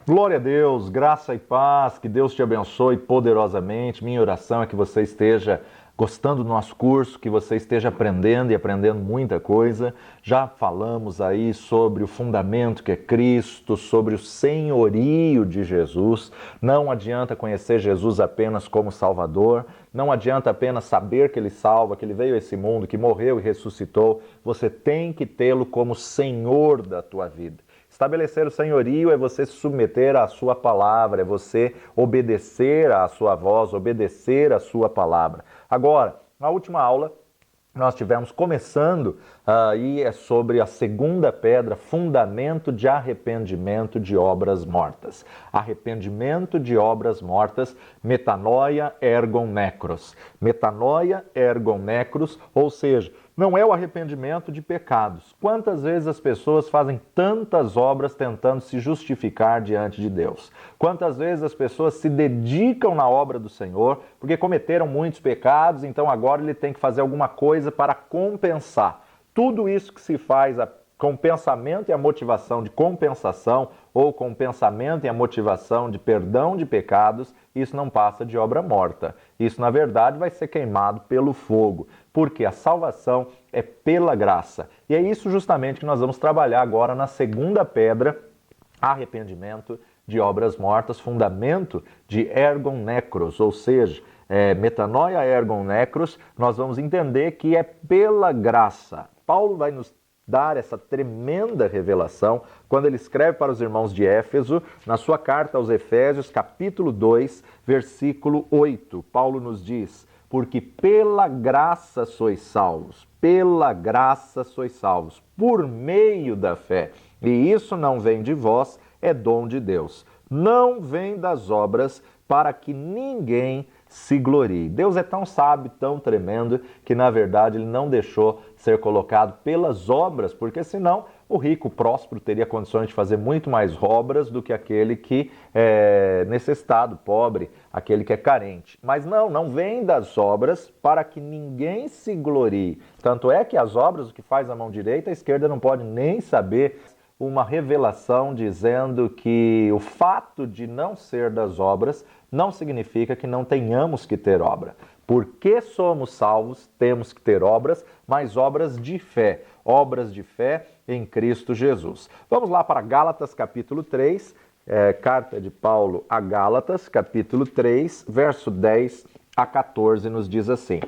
Glória a Deus, graça e paz, que Deus te abençoe poderosamente. Minha oração é que você esteja gostando do nosso curso, que você esteja aprendendo e aprendendo muita coisa. Já falamos aí sobre o fundamento que é Cristo, sobre o senhorio de Jesus. Não adianta conhecer Jesus apenas como Salvador, não adianta apenas saber que Ele salva, que Ele veio a esse mundo, que morreu e ressuscitou. Você tem que tê-lo como Senhor da tua vida. Estabelecer o senhorio é você se submeter à sua palavra, é você obedecer à sua voz, obedecer à sua palavra. Agora, na última aula, nós tivemos começando aí é sobre a segunda pedra, fundamento de arrependimento de obras mortas. Arrependimento de obras mortas, metanoia ergon necros. Metanoia ergon necros, ou seja, não é o arrependimento de pecados. Quantas vezes as pessoas fazem tantas obras tentando se justificar diante de Deus? Quantas vezes as pessoas se dedicam na obra do Senhor porque cometeram muitos pecados, então agora ele tem que fazer alguma coisa para compensar. Tudo isso que se faz com o pensamento e a motivação de compensação ou com o pensamento e a motivação de perdão de pecados, isso não passa de obra morta. Isso, na verdade, vai ser queimado pelo fogo, porque a salvação é pela graça. E é isso justamente que nós vamos trabalhar agora na segunda pedra, arrependimento de obras mortas, fundamento de ergon necros, ou seja, metanoia ergon necros, nós vamos entender que é pela graça. Paulo vai nos dar essa tremenda revelação quando ele escreve para os irmãos de Éfeso, na sua carta aos Efésios, capítulo 2, versículo 8. Paulo nos diz: porque pela graça sois salvos, pela graça sois salvos, por meio da fé. E isso não vem de vós, é dom de Deus. Não vem das obras, para que ninguém se glorie. Deus é tão sábio, tão tremendo, que na verdade ele não deixou ser colocado pelas obras, porque senão o rico, próspero, teria condições de fazer muito mais obras do que aquele que é necessitado, pobre, aquele que é carente. Mas não vem das obras para que ninguém se glorie. Tanto é que as obras, o que faz a mão direita, a esquerda não pode nem saber. Uma revelação dizendo que o fato de não ser das obras não significa que não tenhamos que ter obra. Porque somos salvos, temos que ter obras, mas obras de fé em Cristo Jesus. Vamos lá para Gálatas capítulo 3, carta de Paulo a Gálatas, capítulo 3, verso 10 a 14, nos diz assim: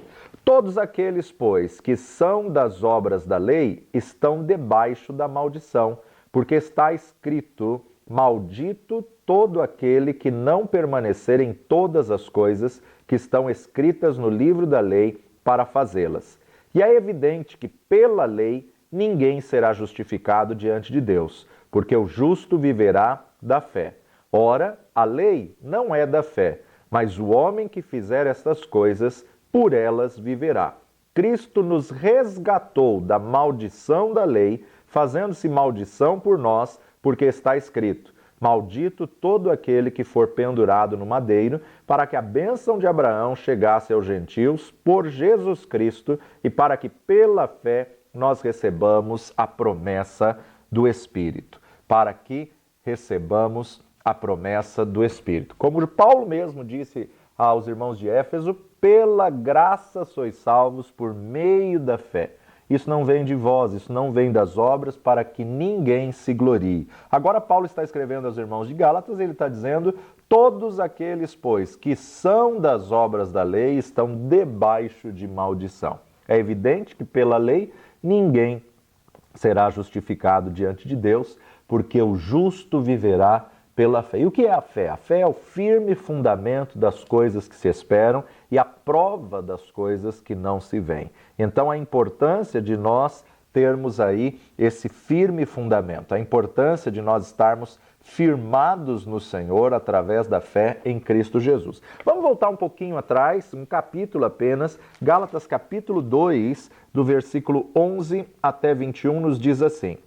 todos aqueles, pois, que são das obras da lei, estão debaixo da maldição, porque está escrito: maldito todo aquele que não permanecer em todas as coisas que estão escritas no livro da lei para fazê-las. E é evidente que pela lei ninguém será justificado diante de Deus, porque o justo viverá da fé. Ora, a lei não é da fé, mas o homem que fizer estas coisas, por elas viverá. Cristo nos resgatou da maldição da lei, fazendo-se maldição por nós, porque está escrito: maldito todo aquele que for pendurado no madeiro, para que a bênção de Abraão chegasse aos gentios por Jesus Cristo e para que pela fé nós recebamos a promessa do Espírito. Para que recebamos a promessa do Espírito. Como Paulo mesmo disse aos irmãos de Éfeso: pela graça sois salvos por meio da fé. Isso não vem de vós, isso não vem das obras, para que ninguém se glorie. Agora Paulo está escrevendo aos irmãos de Gálatas, ele está dizendo: todos aqueles, pois, que são das obras da lei, estão debaixo de maldição. É evidente que pela lei ninguém será justificado diante de Deus, porque o justo viverá pela fé. E o que é a fé? A fé é o firme fundamento das coisas que se esperam e a prova das coisas que não se veem. Então, a importância de nós termos aí esse firme fundamento, a importância de nós estarmos firmados no Senhor através da fé em Cristo Jesus. Vamos voltar um pouquinho atrás, um capítulo apenas, Gálatas capítulo 2, do versículo 11 até 21, nos diz assim: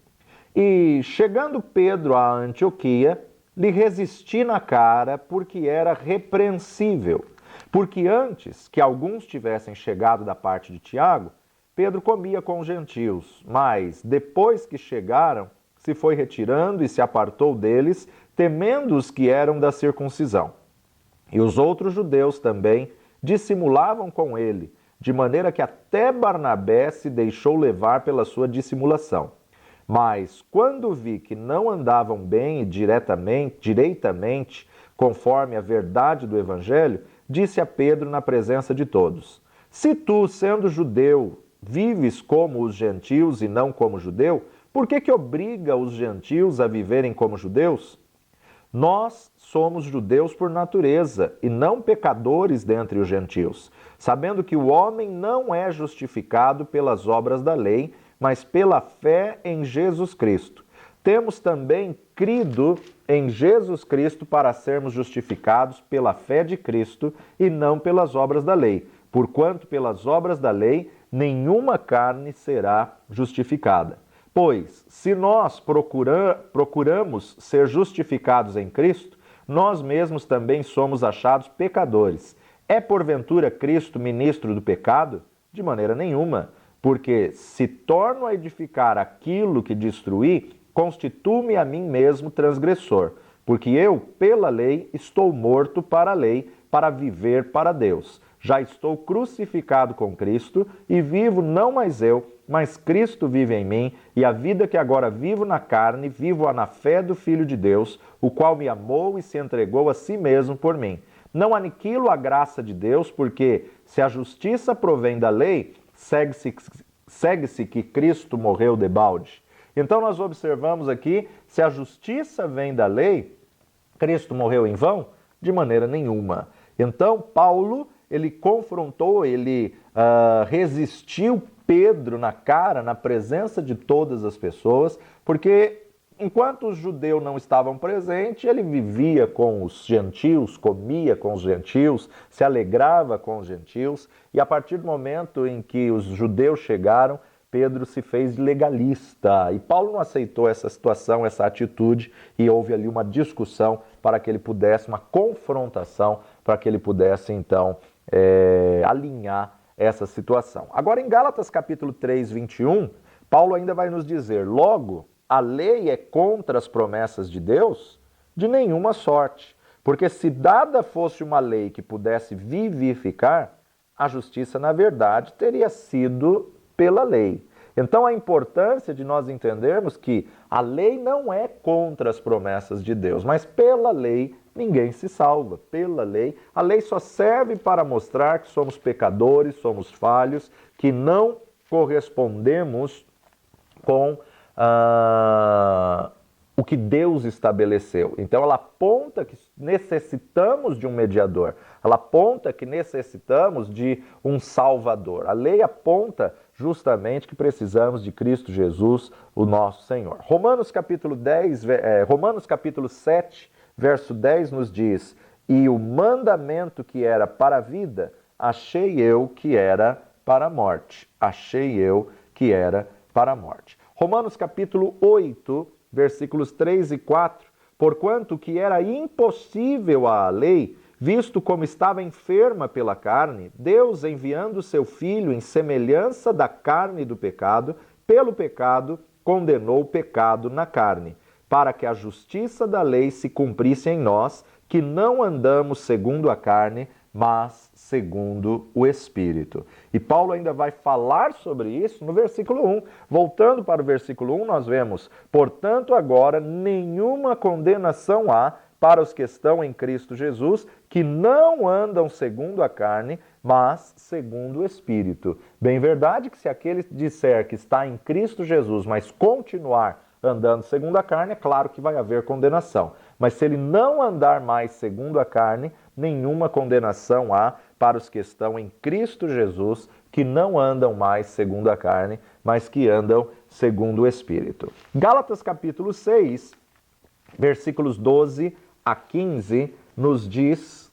e chegando Pedro a Antioquia, lhe resisti na cara, porque era repreensível. Porque antes que alguns tivessem chegado da parte de Tiago, Pedro comia com os gentios, mas depois que chegaram, se foi retirando e se apartou deles, temendo os que eram da circuncisão. E os outros judeus também dissimulavam com ele, de maneira que até Barnabé se deixou levar pela sua dissimulação. Mas, quando vi que não andavam bem e direitamente, conforme a verdade do Evangelho, disse a Pedro na presença de todos: Se tu, sendo judeu, vives como os gentios e não como judeu, por que obriga os gentios a viverem como judeus? Nós somos judeus por natureza e não pecadores dentre os gentios, sabendo que o homem não é justificado pelas obras da lei, mas pela fé em Jesus Cristo. Temos também crido em Jesus Cristo para sermos justificados pela fé de Cristo e não pelas obras da lei, porquanto pelas obras da lei nenhuma carne será justificada. Pois, se nós procuramos ser justificados em Cristo, nós mesmos também somos achados pecadores. É porventura Cristo ministro do pecado? De maneira nenhuma, porque se torno a edificar aquilo que destruí, constituo-me a mim mesmo transgressor, porque eu, pela lei, estou morto para a lei, para viver para Deus. Já estou crucificado com Cristo e vivo não mais eu, mas Cristo vive em mim, e a vida que agora vivo na carne, vivo-a na fé do Filho de Deus, o qual me amou e se entregou a si mesmo por mim. Não aniquilo a graça de Deus, porque se a justiça provém da lei, segue-se que Cristo morreu debalde. Então nós observamos aqui, se a justiça vem da lei, Cristo morreu em vão? De maneira nenhuma. Então Paulo, ele confrontou, ele resistiu Pedro na cara, na presença de todas as pessoas, porque enquanto os judeus não estavam presentes, ele vivia com os gentios, comia com os gentios, se alegrava com os gentios, e a partir do momento em que os judeus chegaram, Pedro se fez legalista, e Paulo não aceitou essa situação, essa atitude, e houve ali uma discussão para que ele pudesse, uma confrontação, para que ele pudesse então alinhar essa situação. Agora em Gálatas capítulo 3, 21, Paulo ainda vai nos dizer: logo, a lei é contra as promessas de Deus? De nenhuma sorte, porque se dada fosse uma lei que pudesse vivificar, a justiça na verdade teria sido pela lei. Então a importância de nós entendermos que a lei não é contra as promessas de Deus, mas pela lei ninguém se salva. Pela lei, a lei só serve para mostrar que somos pecadores, somos falhos, que não correspondemos com o que Deus estabeleceu. Então ela aponta que necessitamos de um mediador, ela aponta que necessitamos de um salvador. A lei aponta justamente que precisamos de Cristo Jesus, o nosso Senhor. Romanos capítulo 7, verso 10 nos diz: e o mandamento que era para a vida, achei eu que era para a morte. Achei eu que era para a morte. Romanos capítulo 8, versículos 3 e 4. Porquanto que era impossível à lei, visto como estava enferma pela carne, Deus, enviando seu Filho em semelhança da carne do pecado, pelo pecado, condenou o pecado na carne, para que a justiça da lei se cumprisse em nós, que não andamos segundo a carne, mas segundo o Espírito. E Paulo ainda vai falar sobre isso no versículo 1. Voltando para o versículo 1, nós vemos: portanto, agora nenhuma condenação há para os que estão em Cristo Jesus, que não andam segundo a carne, mas segundo o Espírito. Bem verdade que se aquele disser que está em Cristo Jesus, mas continuar andando segundo a carne, é claro que vai haver condenação. Mas se ele não andar mais segundo a carne, nenhuma condenação há para os que estão em Cristo Jesus, que não andam mais segundo a carne, mas que andam segundo o Espírito. Gálatas capítulo 6, versículos 12 a 15, nos diz: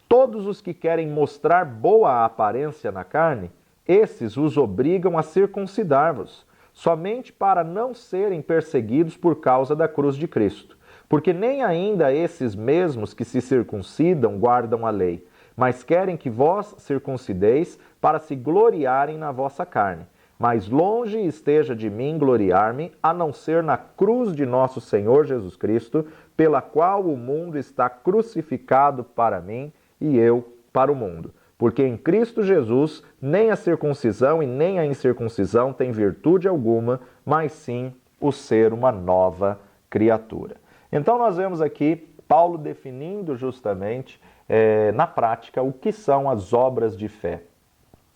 todos os que querem mostrar boa aparência na carne, esses os obrigam a circuncidar-vos, somente para não serem perseguidos por causa da cruz de Cristo. Porque nem ainda esses mesmos que se circuncidam guardam a lei, mas querem que vós circuncideis para se gloriarem na vossa carne. Mas longe esteja de mim gloriar-me, a não ser na cruz de nosso Senhor Jesus Cristo, pela qual o mundo está crucificado para mim e eu para o mundo. Porque em Cristo Jesus nem a circuncisão e nem a incircuncisão tem virtude alguma, mas sim o ser uma nova criatura. Então nós vemos aqui Paulo definindo justamente na prática o que são as obras de fé.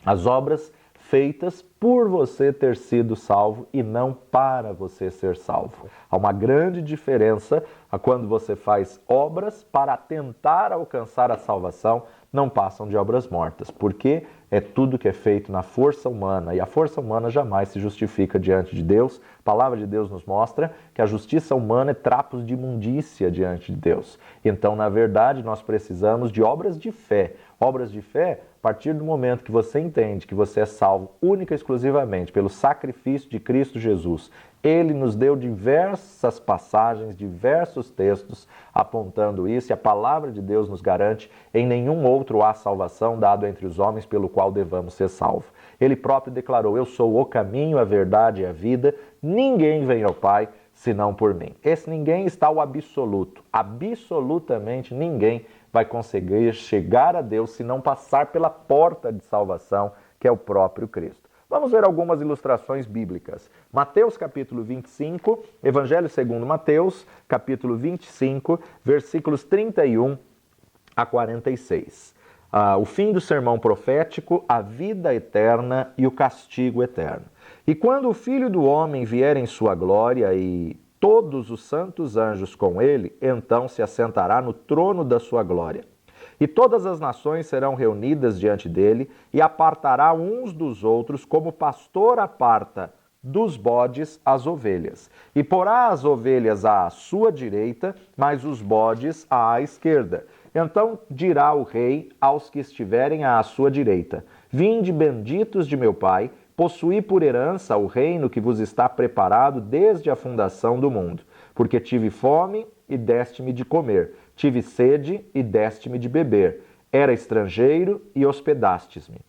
As obras feitas por você ter sido salvo e não para você ser salvo. Há uma grande diferença quando você faz obras para tentar alcançar a salvação, não passam de obras mortas, porque é tudo que é feito na força humana, e a força humana jamais se justifica diante de Deus. A palavra de Deus nos mostra que a justiça humana é trapos de imundícia diante de Deus. Então, na verdade, nós precisamos de obras de fé. Obras de fé, a partir do momento que você entende que você é salvo única e exclusivamente pelo sacrifício de Cristo Jesus. Ele nos deu diversas passagens, diversos textos apontando isso, e a palavra de Deus nos garante: em nenhum outro há salvação dado entre os homens pelo qual devamos ser salvos. Ele próprio declarou: eu sou o caminho, a verdade e a vida, ninguém vem ao Pai senão por mim. Esse ninguém está o absoluto. Absolutamente ninguém vai conseguir chegar a Deus se não passar pela porta de salvação, que é o próprio Cristo. Vamos ver algumas ilustrações bíblicas. Mateus capítulo 25, Evangelho segundo Mateus, capítulo 25, versículos 31 a 46. O fim do sermão profético, a vida eterna e o castigo eterno. E quando o Filho do Homem vier em sua glória e todos os santos anjos com ele, então se assentará no trono da sua glória. E todas as nações serão reunidas diante dele, e apartará uns dos outros, como o pastor aparta dos bodes as ovelhas. E porá as ovelhas à sua direita, mas os bodes à esquerda. Então dirá o rei aos que estiverem à sua direita: vinde, benditos de meu Pai, possuí por herança o reino que vos está preparado desde a fundação do mundo. Porque tive fome e deste-me de comer, tive sede e deste-me de beber, era estrangeiro e hospedastes-me,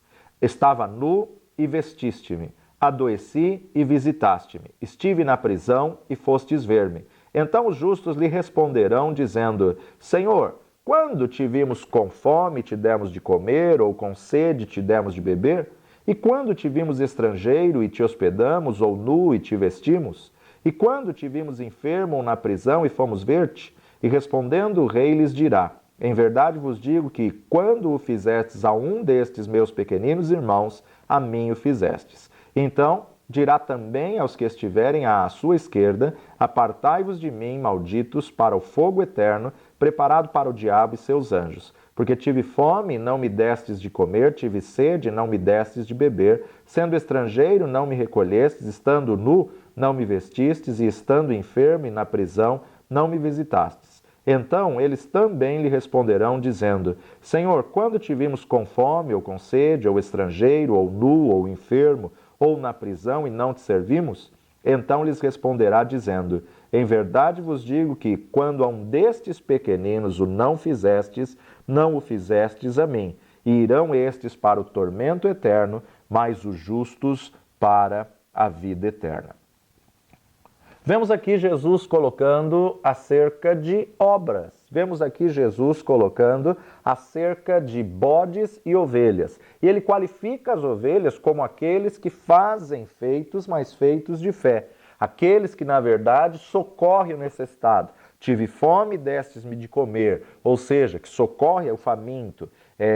estava nu e vestiste-me, adoeci e visitaste-me, estive na prisão e fostes ver-me. Então os justos lhe responderão, dizendo: Senhor, quando te vimos com fome, te demos de comer, ou com sede, te demos de beber? E quando te vimos estrangeiro e te hospedamos, ou nu e te vestimos? E quando te vimos enfermo ou na prisão e fomos ver-te? E respondendo o rei lhes dirá: em verdade vos digo que, quando o fizestes a um destes meus pequeninos irmãos, a mim o fizestes. Então dirá também aos que estiverem à sua esquerda: apartai-vos de mim, malditos, para o fogo eterno, preparado para o diabo e seus anjos. Porque tive fome, não me destes de comer, tive sede, não me destes de beber, sendo estrangeiro, não me recolhestes, estando nu, não me vestistes, e estando enfermo e na prisão, não me visitastes. Então eles também lhe responderão, dizendo: Senhor, quando te vimos com fome, ou com sede, ou estrangeiro, ou nu, ou enfermo, ou na prisão, e não te servimos? Então lhes responderá, dizendo: em verdade vos digo que, quando a um destes pequeninos o não fizestes, não o fizestes a mim. E irão estes para o tormento eterno, mas os justos para a vida eterna. Vemos aqui Jesus colocando acerca de obras. Vemos aqui Jesus colocando acerca de bodes e ovelhas. E ele qualifica as ovelhas como aqueles que fazem feitos, mas feitos de fé. Aqueles que, na verdade, socorrem o necessitado. Tive fome, destes-me de comer. Ou seja, que socorre o faminto.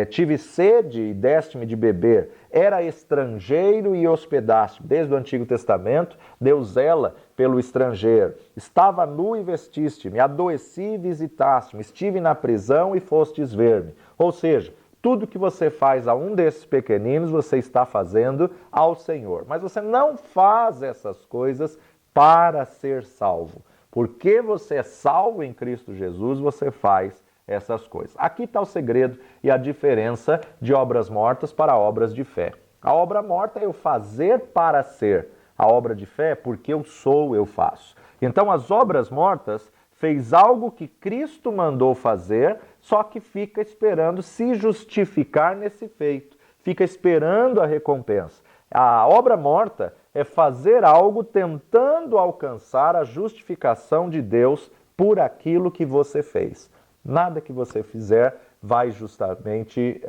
Tive sede e deste-me de beber. Era estrangeiro e hospedaste. Desde o Antigo Testamento, Deus zela pelo estrangeiro. Estava nu e vestiste-me. Adoeci e visitaste-me. Estive na prisão e fostes ver-me. Ou seja, tudo que você faz a um desses pequeninos, você está fazendo ao Senhor. Mas você não faz essas coisas para ser salvo. Porque você é salvo em Cristo Jesus, você faz essas coisas. Aqui está o segredo e a diferença de obras mortas para obras de fé. A obra morta é eu fazer para ser. A obra de fé é porque eu sou, eu faço. Então as obras mortas fez algo que Cristo mandou fazer, só que fica esperando se justificar nesse feito. Fica esperando a recompensa. A obra morta é fazer algo tentando alcançar a justificação de Deus por aquilo que você fez. Nada que você fizer vai justamente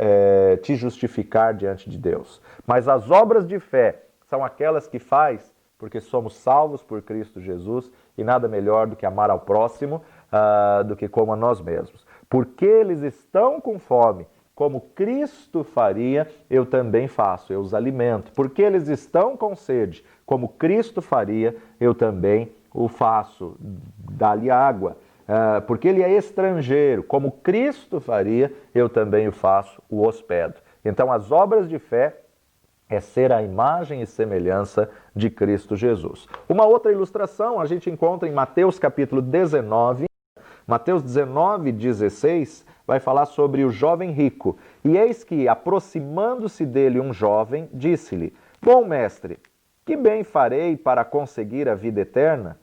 te justificar diante de Deus. Mas as obras de fé são aquelas que faz porque somos salvos por Cristo Jesus e nada melhor do que amar ao próximo do que como a nós mesmos. Porque eles estão com fome, como Cristo faria, eu também faço, eu os alimento. Porque eles estão com sede, como Cristo faria, eu também o faço, dá-lhe água. Porque ele é estrangeiro, como Cristo faria, eu também o faço, o hospedo. Então as obras de fé é ser a imagem e semelhança de Cristo Jesus. Uma outra ilustração a gente encontra em Mateus capítulo 19, Mateus 19, 16, vai falar sobre o jovem rico. E eis que, aproximando-se dele um jovem, disse-lhe: Bom mestre, que bem farei para conseguir a vida eterna?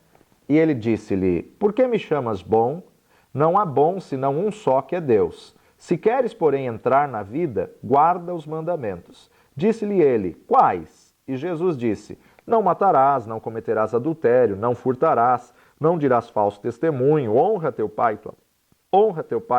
E ele disse-lhe: Por que me chamas bom? Não há bom senão um só, que é Deus. Se queres, porém, entrar na vida, guarda os mandamentos. Disse-lhe ele: Quais? E Jesus disse: Não matarás, não cometerás adultério, não furtarás, não dirás falso testemunho, honra teu pai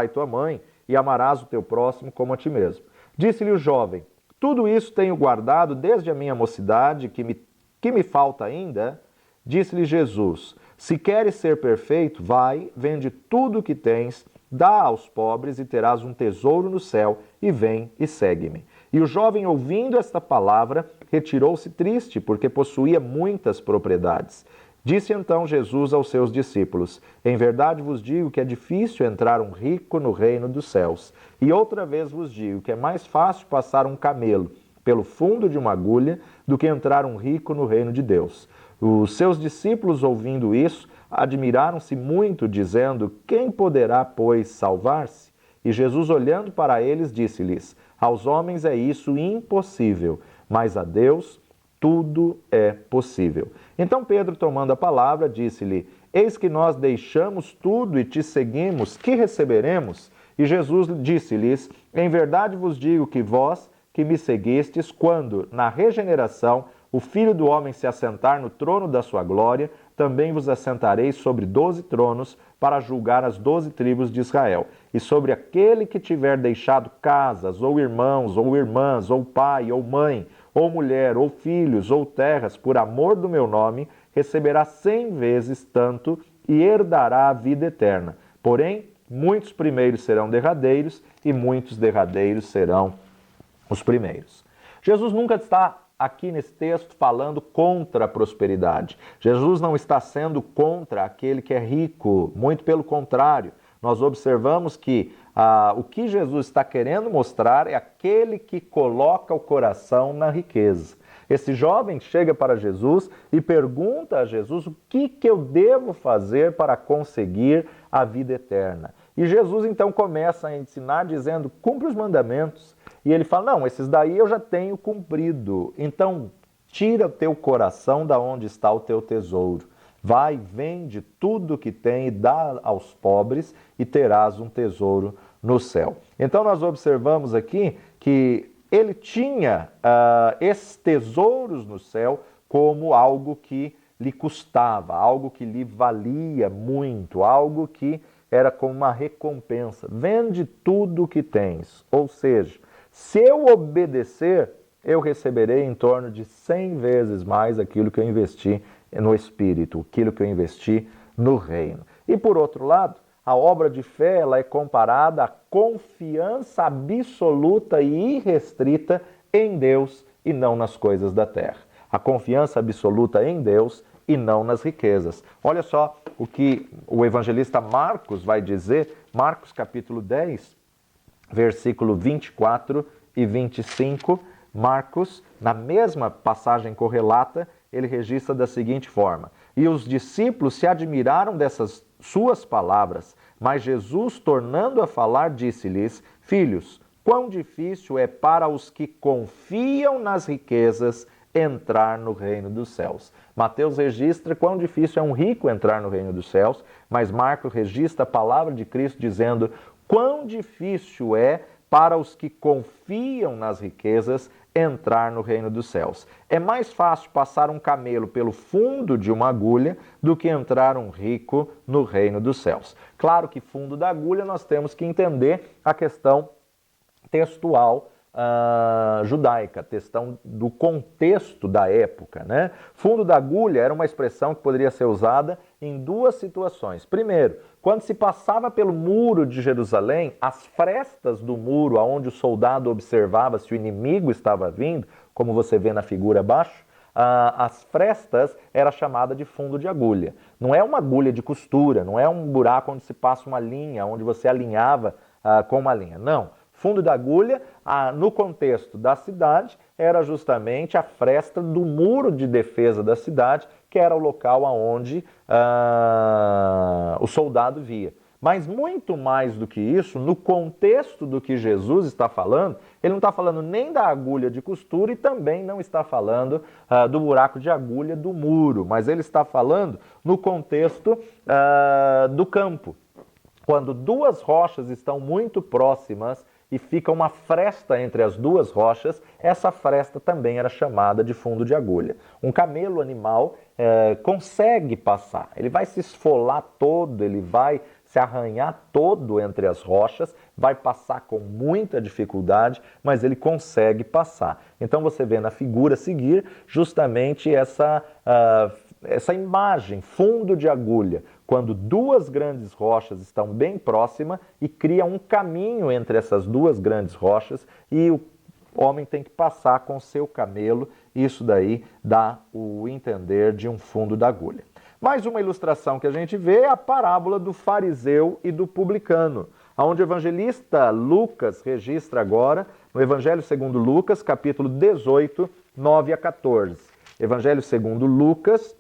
e tua mãe, e amarás o teu próximo como a ti mesmo. Disse-lhe o jovem: Tudo isso tenho guardado desde a minha mocidade, que me falta ainda? Disse-lhe Jesus: Se queres ser perfeito, vai, vende tudo o que tens, dá aos pobres e terás um tesouro no céu, e vem e segue-me. E o jovem, ouvindo esta palavra, retirou-se triste, porque possuía muitas propriedades. Disse então Jesus aos seus discípulos: Em verdade vos digo que é difícil entrar um rico no reino dos céus. E outra vez vos digo que é mais fácil passar um camelo pelo fundo de uma agulha do que entrar um rico no reino de Deus. Os seus discípulos, ouvindo isso, admiraram-se muito, dizendo: Quem poderá, pois, salvar-se? E Jesus, olhando para eles, disse-lhes: Aos homens é isso impossível, mas a Deus tudo é possível. Então Pedro, tomando a palavra, disse-lhe: Eis que nós deixamos tudo e te seguimos, que receberemos? E Jesus disse-lhes: Em verdade vos digo que vós, que me seguistes, quando, na regeneração, o Filho do Homem se assentar no trono da sua glória, também vos assentareis sobre 12 tronos para julgar as 12 tribos de Israel. E sobre aquele que tiver deixado casas, ou irmãos, ou irmãs, ou pai, ou mãe, ou mulher, ou filhos, ou terras, por amor do meu nome, receberá 100 vezes tanto e herdará a vida eterna. Porém, muitos primeiros serão derradeiros e muitos derradeiros serão os primeiros. Jesus nunca está aqui nesse texto falando contra a prosperidade. Jesus não está sendo contra aquele que é rico, muito pelo contrário. Nós observamos que o que Jesus está querendo mostrar é aquele que coloca o coração na riqueza. Esse jovem chega para Jesus e pergunta a Jesus: o que eu devo fazer para conseguir a vida eterna? E Jesus então começa a ensinar dizendo: cumpre os mandamentos. E ele fala: não, esses daí eu já tenho cumprido. Então, tira o teu coração da onde está o teu tesouro. Vai, vende tudo que tem e dá aos pobres e terás um tesouro no céu. Então, nós observamos aqui que ele tinha esses tesouros no céu como algo que lhe custava, algo que lhe valia muito, algo que era como uma recompensa. Vende tudo o que tens, ou seja, se eu obedecer, eu receberei em torno de 100 vezes mais aquilo que eu investi no Espírito, aquilo que eu investi no reino. E por outro lado, a obra de fé ela é comparada à confiança absoluta e irrestrita em Deus e não nas coisas da terra. A confiança absoluta em Deus e não nas riquezas. Olha só o que o evangelista Marcos vai dizer, Marcos capítulo 10, versículo 24 e 25, Marcos, na mesma passagem correlata, ele registra da seguinte forma: E os discípulos se admiraram dessas suas palavras, mas Jesus, tornando a falar, disse-lhes: Filhos, quão difícil é para os que confiam nas riquezas entrar no reino dos céus. Mateus registra quão difícil é um rico entrar no reino dos céus, mas Marcos registra a palavra de Cristo dizendo: quão difícil é para os que confiam nas riquezas entrar no reino dos céus. É mais fácil passar um camelo pelo fundo de uma agulha do que entrar um rico no reino dos céus. Claro que fundo da agulha nós temos que entender a questão textual judaica, questão do contexto da época, né? Fundo da agulha era uma expressão que poderia ser usada em duas situações. Primeiro, quando se passava pelo muro de Jerusalém, as frestas do muro, aonde o soldado observava se o inimigo estava vindo, como você vê na figura abaixo, as frestas era chamada de fundo de agulha. Não é uma agulha de costura, não é um buraco onde se passa uma linha, onde você alinhava com uma linha. Não. Fundo da agulha, no contexto da cidade, era justamente a fresta do muro de defesa da cidade, que era o local onde o soldado via. Mas muito mais do que isso, no contexto do que Jesus está falando, ele não está falando nem da agulha de costura e também não está falando do buraco de agulha do muro, mas ele está falando no contexto do campo. Quando duas rochas estão muito próximas e fica uma fresta entre as duas rochas, essa fresta também era chamada de fundo de agulha. Um camelo animal consegue passar, ele vai se esfolar todo, ele vai se arranhar todo entre as rochas, vai passar com muita dificuldade, mas ele consegue passar. Então você vê na figura a seguir justamente essa imagem, fundo de agulha, quando duas grandes rochas estão bem próximas e cria um caminho entre essas duas grandes rochas e o homem tem que passar com o seu camelo. Isso daí dá o entender de um fundo da agulha. Mais uma ilustração que a gente vê é a parábola do fariseu e do publicano, onde o evangelista Lucas registra agora, no Evangelho segundo Lucas, capítulo 18, 9 a 14. Evangelho segundo Lucas,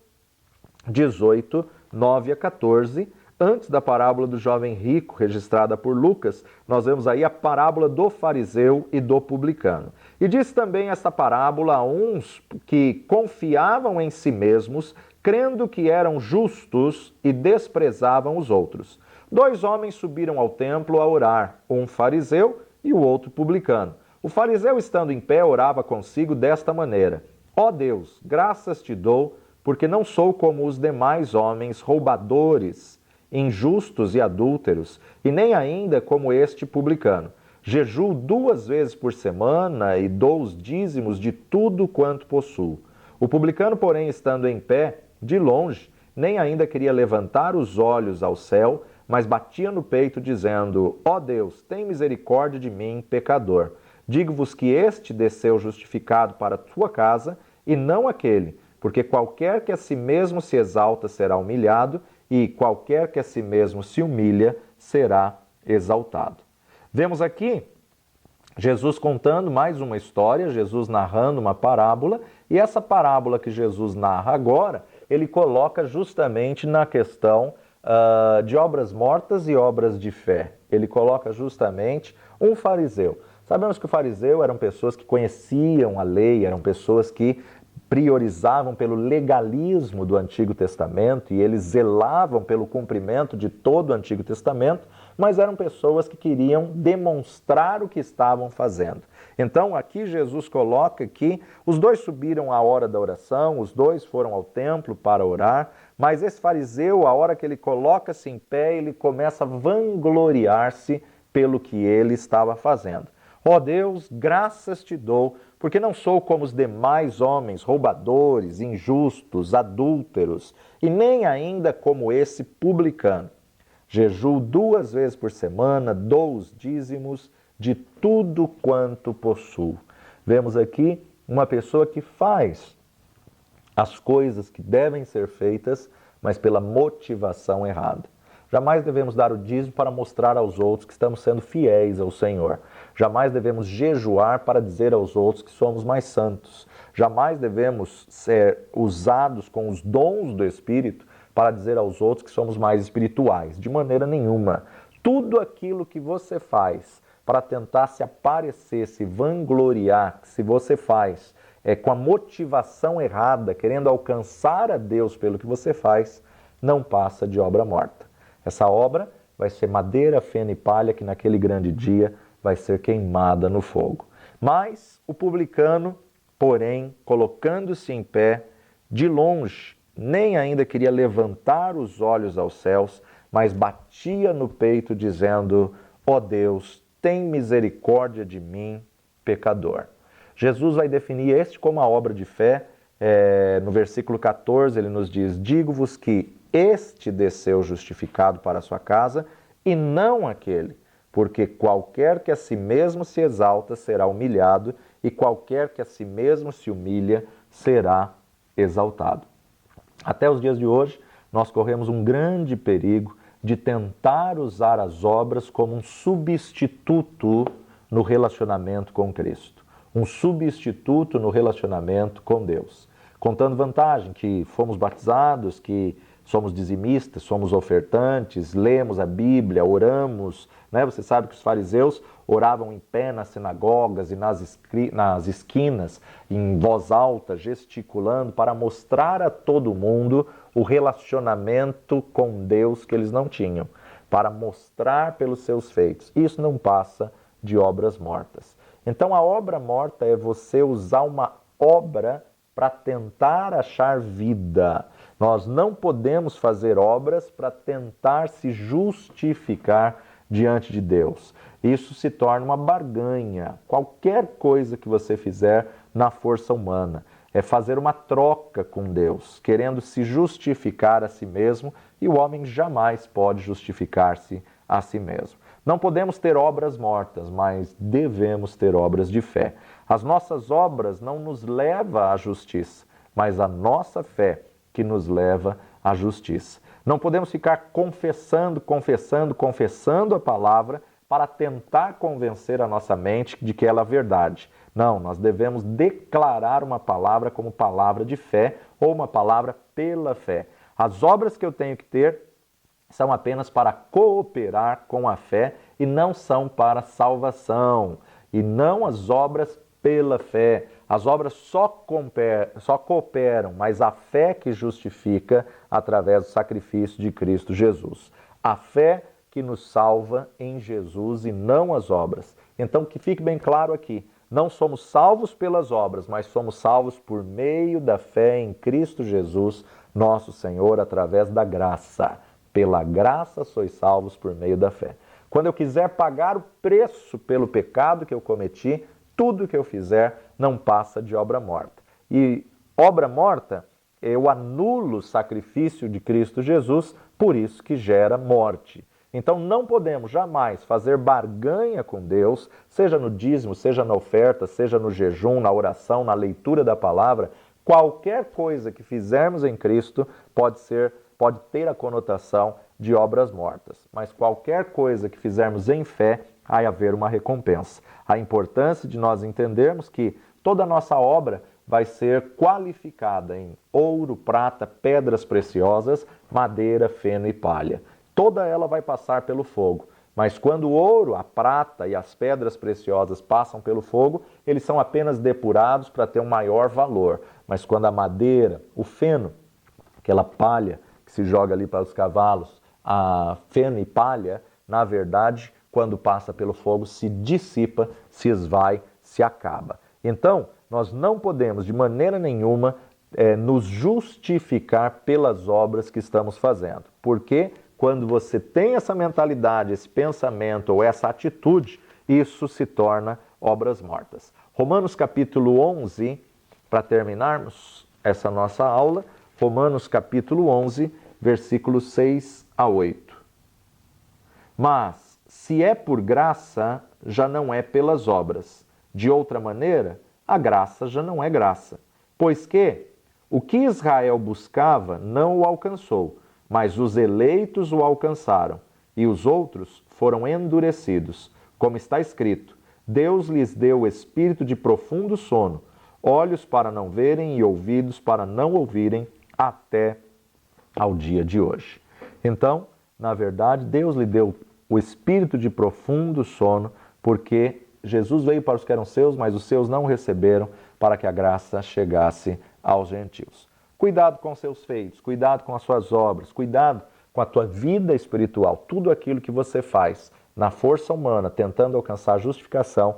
18, 9 a 14. Antes da parábola do jovem rico, registrada por Lucas, nós vemos aí a parábola do fariseu e do publicano. E diz também essa parábola a uns que confiavam em si mesmos, crendo que eram justos e desprezavam os outros. Dois homens subiram ao templo a orar, um fariseu e o outro publicano. O fariseu, estando em pé, orava consigo desta maneira: Ó Deus, graças te dou, porque não sou como os demais homens, roubadores, injustos e adúlteros, e nem ainda como este publicano. Jejuo 2 vezes por semana e dou os dízimos de tudo quanto possuo. O publicano, porém, estando em pé, de longe, nem ainda queria levantar os olhos ao céu, mas batia no peito, dizendo: Ó Deus, tem misericórdia de mim, pecador. Digo-vos que este desceu justificado para a tua casa, e não aquele, porque qualquer que a si mesmo se exalta será humilhado, e qualquer que a si mesmo se humilha será exaltado. Vemos aqui Jesus contando mais uma história, Jesus narrando uma parábola, e essa parábola que Jesus narra agora, ele coloca justamente na questão de obras mortas e obras de fé. Ele coloca justamente um fariseu. Sabemos que o fariseu eram pessoas que conheciam a lei, eram pessoas que priorizavam pelo legalismo do Antigo Testamento e eles zelavam pelo cumprimento de todo o Antigo Testamento, mas eram pessoas que queriam demonstrar o que estavam fazendo. Então aqui Jesus coloca que os dois subiram à hora da oração, os dois foram ao templo para orar, mas esse fariseu, a hora que ele coloca-se em pé, ele começa a vangloriar-se pelo que ele estava fazendo. Ó Deus, graças te dou, porque não sou como os demais homens, roubadores, injustos, adúlteros, e nem ainda como esse publicano. Jejuo 2 vezes por semana, dou os dízimos de tudo quanto possuo. Vemos aqui uma pessoa que faz as coisas que devem ser feitas, mas pela motivação errada. Jamais devemos dar o dízimo para mostrar aos outros que estamos sendo fiéis ao Senhor. Jamais devemos jejuar para dizer aos outros que somos mais santos. Jamais devemos ser usados com os dons do Espírito para dizer aos outros que somos mais espirituais. De maneira nenhuma. Tudo aquilo que você faz para tentar se aparecer, se vangloriar, se você faz com a motivação errada, querendo alcançar a Deus pelo que você faz, não passa de obra morta. Essa obra vai ser madeira, feno e palha que naquele grande dia vai ser queimada no fogo. Mas o publicano, porém, colocando-se em pé, de longe, nem ainda queria levantar os olhos aos céus, mas batia no peito, dizendo: ó Deus, tem misericórdia de mim, pecador. Jesus vai definir este como a obra de fé. No versículo 14 ele nos diz: digo-vos que este desceu justificado para a sua casa, e não aquele, porque qualquer que a si mesmo se exalta será humilhado, e qualquer que a si mesmo se humilha será exaltado. Até os dias de hoje, nós corremos um grande perigo de tentar usar as obras como um substituto no relacionamento com Cristo, um substituto no relacionamento com Deus, contando vantagem que fomos batizados, que somos dizimistas, somos ofertantes, lemos a Bíblia, oramos, né? Você sabe que os fariseus oravam em pé nas sinagogas e nas esquinas, em voz alta, gesticulando, para mostrar a todo mundo o relacionamento com Deus que eles não tinham, para mostrar pelos seus feitos. Isso não passa de obras mortas. Então a obra morta é você usar uma obra para tentar achar vida. Nós não podemos fazer obras para tentar se justificar diante de Deus. Isso se torna uma barganha. Qualquer coisa que você fizer na força humana é fazer uma troca com Deus, querendo se justificar a si mesmo, e o homem jamais pode justificar-se a si mesmo. Não podemos ter obras mortas, mas devemos ter obras de fé. As nossas obras não nos levam à justiça, mas a nossa fé que nos leva à justiça. Não podemos ficar confessando a palavra para tentar convencer a nossa mente de que ela é verdade. Não, nós devemos declarar uma palavra como palavra de fé ou uma palavra pela fé. As obras que eu tenho que ter são apenas para cooperar com a fé e não são para salvação. E não as obras pela fé. As obras só cooperam, mas a fé que justifica através do sacrifício de Cristo Jesus. A fé que nos salva em Jesus e não as obras. Então, que fique bem claro aqui, não somos salvos pelas obras, mas somos salvos por meio da fé em Cristo Jesus, nosso Senhor, através da graça. Pela graça sois salvos por meio da fé. Quando eu quiser pagar o preço pelo pecado que eu cometi, tudo que eu fizer não passa de obra morta. E obra morta, eu anulo o sacrifício de Cristo Jesus, por isso que gera morte. Então não podemos jamais fazer barganha com Deus, seja no dízimo, seja na oferta, seja no jejum, na oração, na leitura da palavra. Qualquer coisa que fizermos em Cristo pode ter a conotação de obras mortas. Mas qualquer coisa que fizermos em fé, vai haver uma recompensa. A importância de nós entendermos que toda a nossa obra vai ser qualificada em ouro, prata, pedras preciosas, madeira, feno e palha. Toda ela vai passar pelo fogo. Mas quando o ouro, a prata e as pedras preciosas passam pelo fogo, eles são apenas depurados para ter um maior valor. Mas quando a madeira, o feno, aquela palha que se joga ali para os cavalos, a feno e palha, na verdade, quando passa pelo fogo, se dissipa, se esvai, se acaba. Então, nós não podemos, de maneira nenhuma, nos justificar pelas obras que estamos fazendo. Porque quando você tem essa mentalidade, esse pensamento ou essa atitude, isso se torna obras mortas. Romanos capítulo 11, para terminarmos essa nossa aula, Romanos capítulo 11, versículos 6 a 8. Mas, se é por graça, já não é pelas obras. De outra maneira, a graça já não é graça. Pois que o que Israel buscava não o alcançou, mas os eleitos o alcançaram, e os outros foram endurecidos. Como está escrito, Deus lhes deu o espírito de profundo sono, olhos para não verem e ouvidos para não ouvirem, até ao dia de hoje. Então, na verdade, Deus lhe deu o espírito de profundo sono, porque Jesus veio para os que eram seus, mas os seus não receberam, para que a graça chegasse aos gentios. Cuidado com seus feitos, cuidado com as suas obras, cuidado com a tua vida espiritual. Tudo aquilo que você faz na força humana, tentando alcançar a justificação,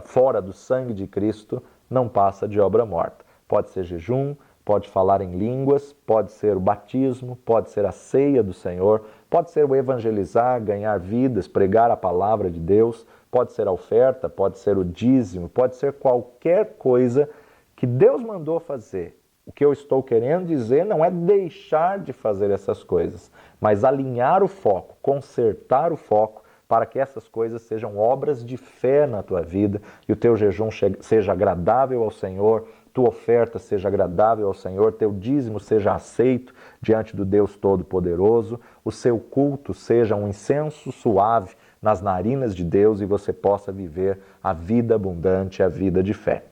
fora do sangue de Cristo não passa de obra morta. Pode ser jejum, pode falar em línguas, pode ser o batismo, pode ser a ceia do Senhor, pode ser o evangelizar, ganhar vidas, pregar a palavra de Deus, pode ser a oferta, pode ser o dízimo, pode ser qualquer coisa que Deus mandou fazer. O que eu estou querendo dizer não é deixar de fazer essas coisas, mas alinhar o foco, consertar o foco para que essas coisas sejam obras de fé na tua vida e o teu jejum seja agradável ao Senhor, tua oferta seja agradável ao Senhor, teu dízimo seja aceito diante do Deus Todo-Poderoso, o seu culto seja um incenso suave nas narinas de Deus e você possa viver a vida abundante, a vida de fé.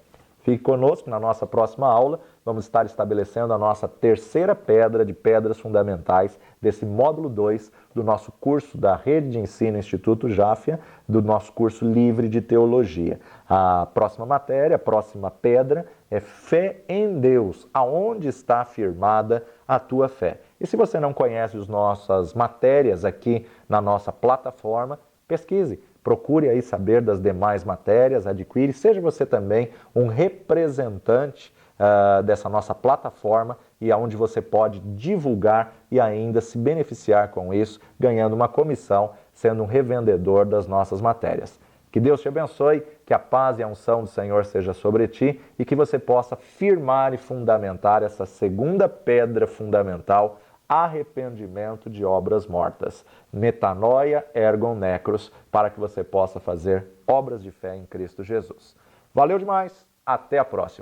Fique conosco na nossa próxima aula. Vamos estar estabelecendo a nossa terceira pedra de pedras fundamentais desse módulo 2 do nosso curso da Rede de Ensino Instituto Jáfia, do nosso curso livre de teologia. A próxima matéria, a próxima pedra é fé em Deus. Aonde está firmada a tua fé? E se você não conhece as nossas matérias aqui na nossa plataforma, pesquise. Procure aí saber das demais matérias, adquire, seja você também um representante dessa nossa plataforma e aonde você pode divulgar e ainda se beneficiar com isso, ganhando uma comissão, sendo um revendedor das nossas matérias. Que Deus te abençoe, que a paz e a unção do Senhor seja sobre ti e que você possa firmar e fundamentar essa segunda pedra fundamental, arrependimento de obras mortas. Metanoia ergon necros, para que você possa fazer obras de fé em Cristo Jesus. Valeu demais, até a próxima.